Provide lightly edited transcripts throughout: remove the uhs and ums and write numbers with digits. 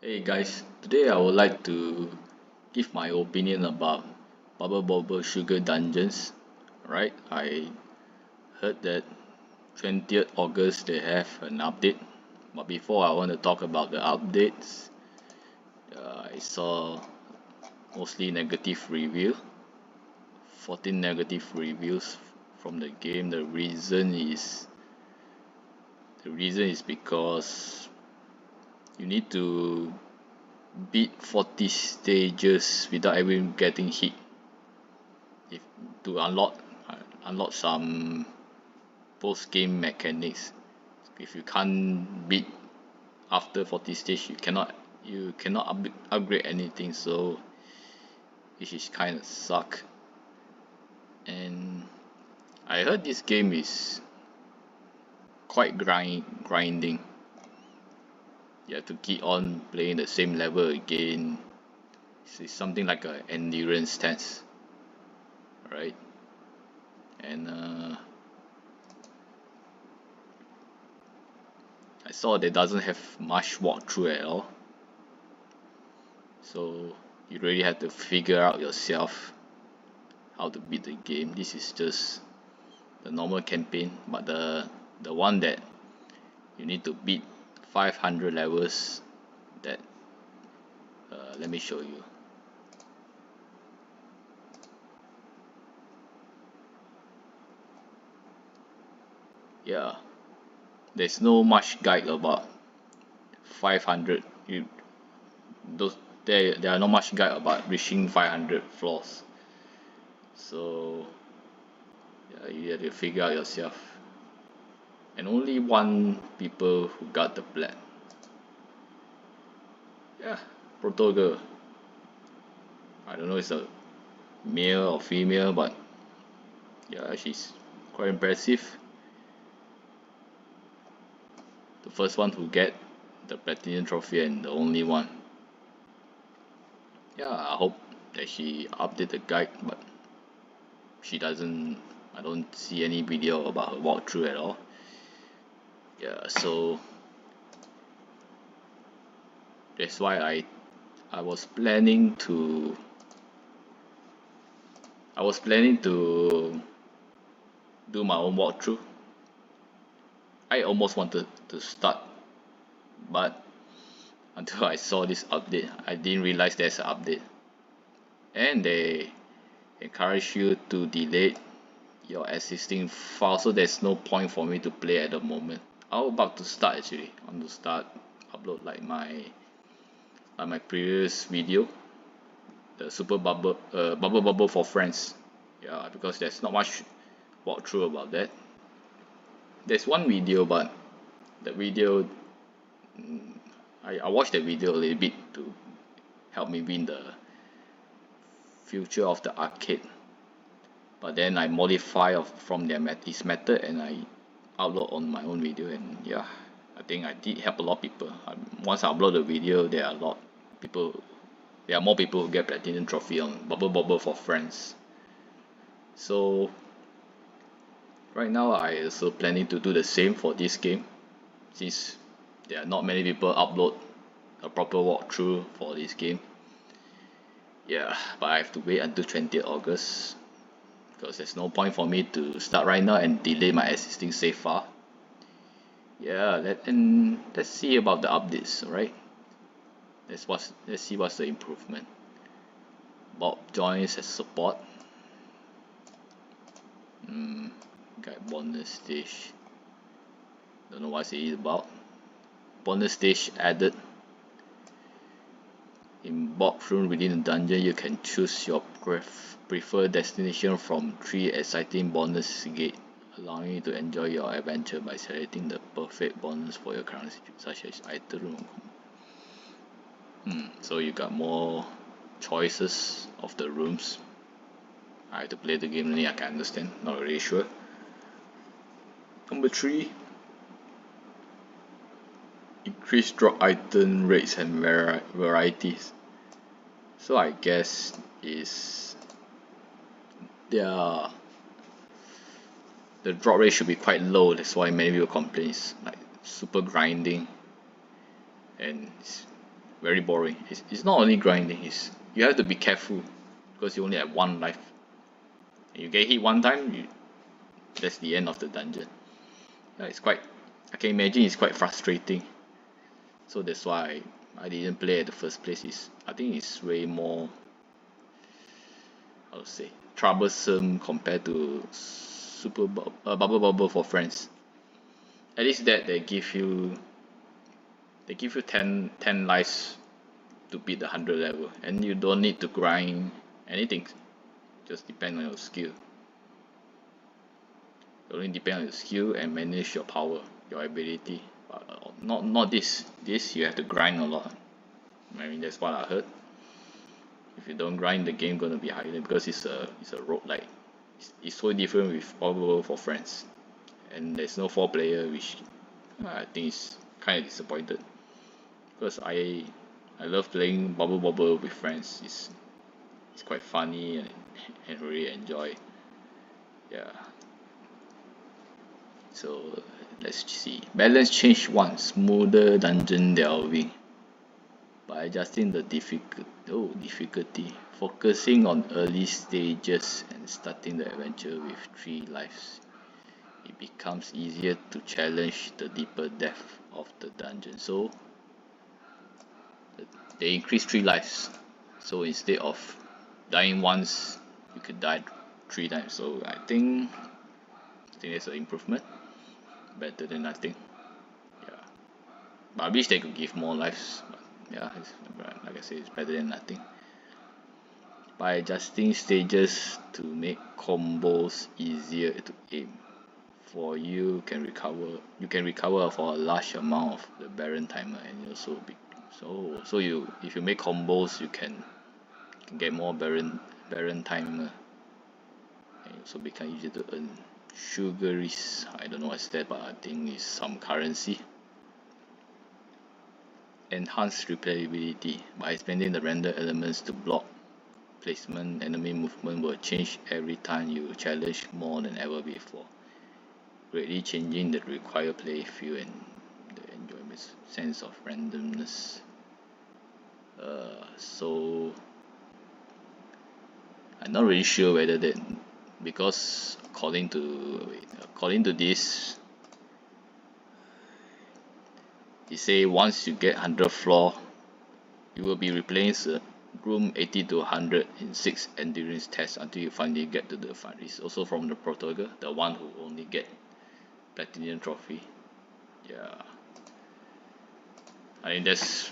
Hey guys, today I would like to give my opinion about Bubble Bobble Sugar Dungeons. Right, I heard that 20th August they have an update, but before I want to talk about the updates, I saw mostly negative review, 14 negative reviews from the game. The reason is because you need to beat 40 stages without even getting hit if to unlock some post game mechanics. If you can't beat after 40 stage, you cannot upgrade anything, so which is kind of suck. And I heard this game is quite grinding. You have to keep on playing the same level again. It's something like a endurance test, right? And I saw that doesn't have much walkthrough at all, so you really have to figure out yourself how to beat the game. This is just the normal campaign, but the one that you need to beat 500 levels. That let me show you. Yeah, there's no much guide about 500. There are not much guide about reaching 500 floors. So yeah, you have to figure out yourself. And only one people who got the plan. Yeah, Proto Girl. I don't know if it's a male or female, but yeah, she's quite impressive. The first one who get the platinum trophy and the only one. Yeah, I hope that she update the guide, but she doesn't. I don't see any video about her walkthrough at all. Yeah, so that's why I was planning to do my own walkthrough. I almost wanted to start, but until I saw this update, I didn't realize there's an update, and they encourage you to delete your existing file, so there's no point for me to play at the moment. I was about to start actually. I want to start upload like my previous video, the Super Bubble Bubble for friends. Yeah, because there's not much walkthrough about that. There's one video, but the video I watched the video a little bit to help me win the future of the arcade, but then I modify from this method and I upload on my own video, and yeah, I think I did help a lot of people. Once I upload the video, there are more people who get platinum trophy on Bubble Bobble for friends. So right now I also planning to do the same for this game, since there are not many people upload a proper walkthrough for this game. Yeah, but I have to wait until 20th August because there's no point for me to start right now and delay my existing save file. Yeah, let's see about the updates, alright? Let's see what's the improvement. Bob joins as support. Got bonus stage. Don't know what it is about. Bonus stage added. In Bob's room within the dungeon, you can choose your preferred destination from 3 exciting bonus gates, allowing you to enjoy your adventure by selecting the perfect bonus for your current situation, such as item room. So you got more choices of the rooms. I have to play the game only, I can understand, not really sure. Number 3, increase drop item rates and varieties. So I guess the drop rate should be quite low. That's why many people complain. It's like super grinding, and very boring. It's not only grinding, you have to be careful because you only have one life. And you get hit one time, that's the end of the dungeon. It's quite, I can imagine it's quite frustrating. So that's why I didn't play at the first place. I think it's way more, how to say, troublesome compared to Bubble Bobble for friends. At least that they give you 10 lives to beat the 100 level, and you don't need to grind anything, just depend on your skill. It only depend on your skill and manage your power, your ability. Not this you have to grind a lot. I mean, that's what I heard. If you don't grind, the game gonna be harder because it's a roguelike. It's so different with Bubble for friends, and there's no 4-player, which I think is kind of disappointed because I love playing Bubble Bobble with friends. It's quite funny and really enjoy. Yeah. So let's see. Balance change 1, smoother dungeon delving. By adjusting the difficulty, focusing on early stages and starting the adventure with 3 lives, it becomes easier to challenge the deeper depth of the dungeon. So they increase 3 lives. So instead of dying once, you could die 3 times. So I think that's an improvement. Better than nothing. Yeah. But I wish they could give more lives. But yeah, like I said, it's better than nothing. By adjusting stages to make combos easier to aim, you can recover for a large amount of the Baron timer, and also if you make combos, you can get more Baron timer, and also become easier to earn sugaries. I don't know what's that, but I think it's some currency. Enhanced replayability. By expanding the render elements to block placement, enemy movement will change every time you challenge more than ever before, greatly changing the required play feel and the enjoyment sense of randomness. So I'm not really sure whether that, because according to this, it say once you get 100th floor, you will be replaying room 80 to 100 in 6 endurance tests until you finally get to the final. It's also from the protagonist, the one who only get platinum trophy. Yeah, I mean that's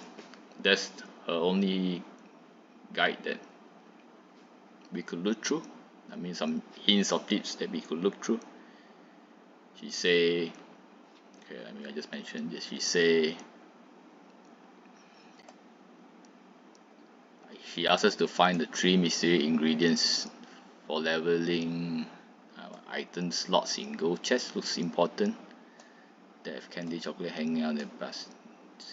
her only guide that we could look through. I mean, some hints of tips that we could look through. She say, okay, I mean, I just mentioned this. She asks us to find the 3 mystery ingredients for leveling item slots in gold chest. Looks important. They have candy chocolate hanging out the bus.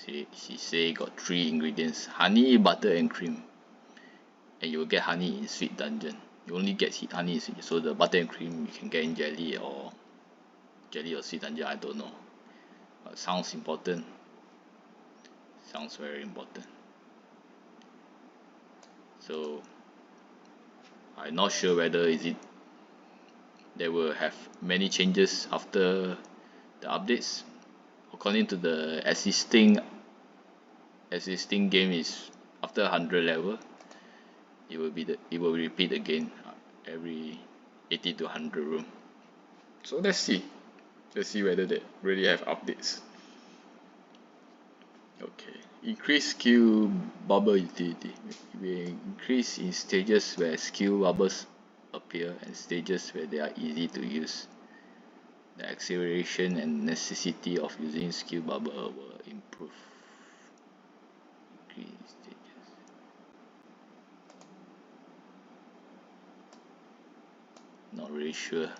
She say got 3 ingredients: honey, butter, and cream. And you will get honey in sweet dungeon. You only get honey in sweet, so the butter and cream you can get in jelly or sweet dungeon. I don't know. But sounds important. Sounds very important. So I'm not sure whether they will have many changes after the updates. According to the existing game, is after 100 level, it will repeat again every 80 to 100 room. So let's see whether they really have updates. Okay, increase skill bubble utility. We increase in stages where skill bubbles appear and stages where they are easy to use. The acceleration and necessity of using skill bubble will improve. Increase stages. Not really sure.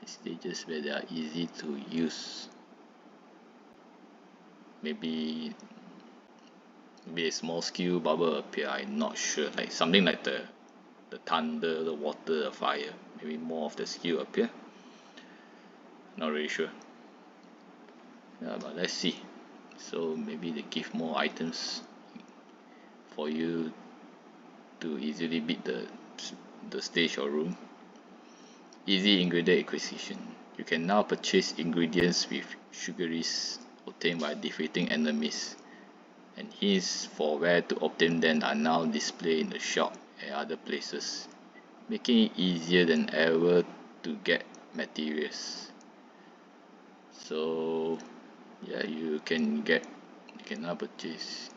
Stages where they are easy to use. Maybe a small skill bubble appear. I'm not sure. Like something like the thunder, the water, the fire. Maybe more of the skill appear. Not really sure. Yeah, but let's see. so maybe they give more items for you to easily beat the stage or room. Easy ingredient acquisition. You can now purchase ingredients with sugaries obtained by defeating enemies, and hints for where to obtain them are now displayed in the shop and other places, making it easier than ever to get materials. So yeah, you can now purchase.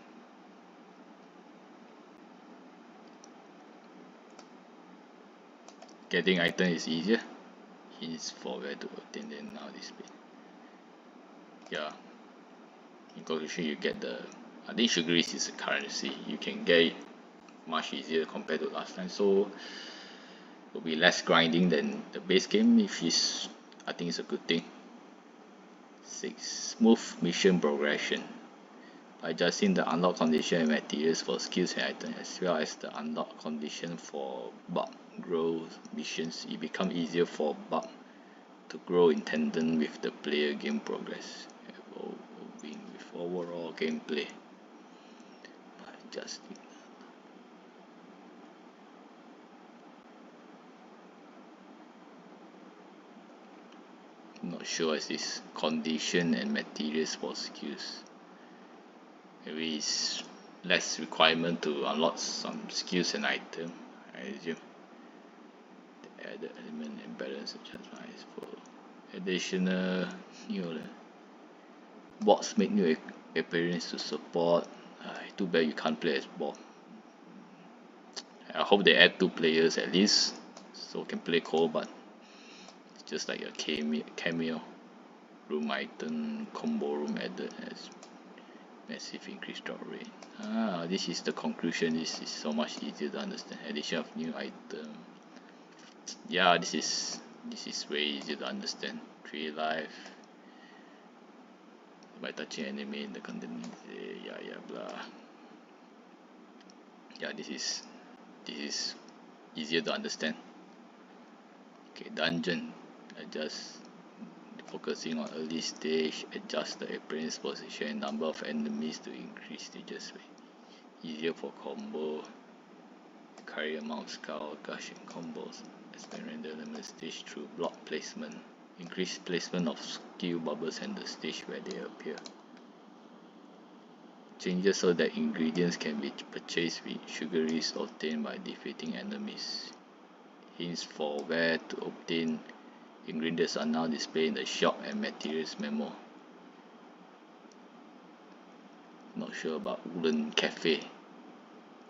Getting item is easier. Hints for where to obtain them now displayed. Yeah. In conclusion, you get I think sugaries is a currency. You can get it much easier compared to last time. So will be less grinding than the base game, which is, I think, it's a good thing. 6. Smooth mission progression. By adjusting the unlock condition and materials for skills and items, as well as the unlock condition for bulk growth missions, it becomes easier for bulk to grow in tandem with the player game progress, evolving with overall gameplay. By adjusting. Not sure as this condition and materials for skills. Maybe it's less requirement to unlock some skills and item, I assume. The added element and balance adjustment is for additional bots make new appearance to support. Too bad you can't play as bot. I hope they add 2 players at least so can play co, but it's just like a cameo. Room item combo room added as massive increased drop rate. This is the conclusion. This is so much easier to understand. Addition of new item. Yeah, this is way easier to understand. 3 life by touching enemy in the content. Yeah, blah. Yeah, this is easier to understand. Okay, dungeon. Adjust. Focusing on early stage, adjust the appearance, position, and number of enemies to increase stages rate. Easier for combo. Carry amount of skull, gush, and combos. Expand render element stage through block placement. Increase placement of skill bubbles and the stage where they appear. Changes so that ingredients can be purchased with sugaries obtained by defeating enemies. Hints for where to obtain ingredients are now displayed in the shop and materials memo. Not sure about Wooden Cafe,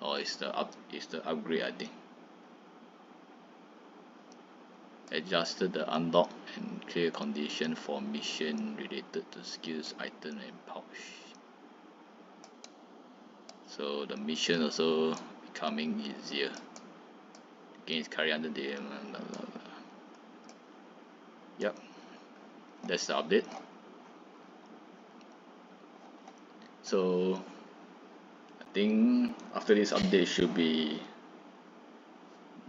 or it's the upgrade, I think. Adjusted the unlock and clear condition for mission related to skills, item, and pouch. So the mission also becoming easier. Gains carry under the blah, blah, blah. Yep, that's the update. So I think after this update should be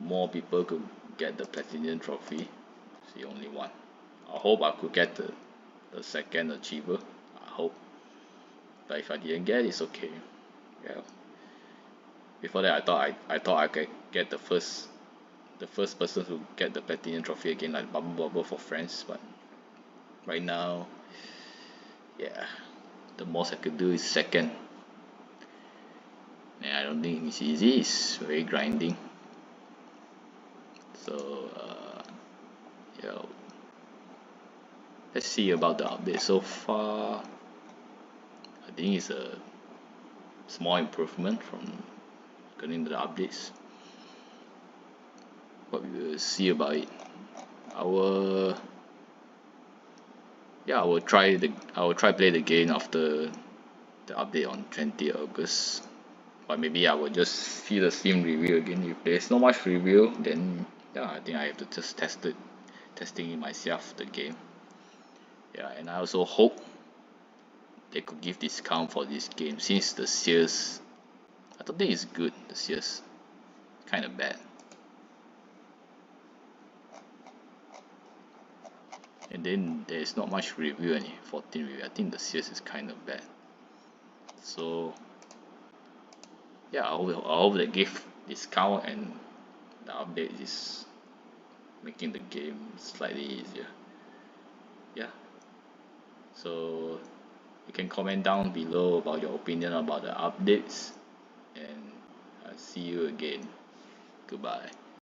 more people could get the platinum trophy. It's the only one. I hope I could get the second achiever. I hope, but if I didn't get, it's okay. Yeah. Before that, I thought I could get the first person who get the platinum trophy again, like Bubble Bobble for friends. But right now, yeah, the most I could do is second. And I don't think it's easy. It's very grinding. So yeah, let's see about the update. So far, I think it's a small improvement from according to the updates, but we will see about it. I will try play the game after the update on 20th August, but maybe I will just see the Steam review again. If there's not much review, then yeah, I think I have to just testing it myself, the game. Yeah, and I also hope they could give discount for this game, since the sales, I don't think it's good. The sales kind of bad. And then there's not much review, any 14 review. I think the sales is kind of bad. So yeah, I hope they give discount and the update is making the game slightly easier. Yeah, so you can comment down below about your opinion about the updates, and I'll see you again. Goodbye.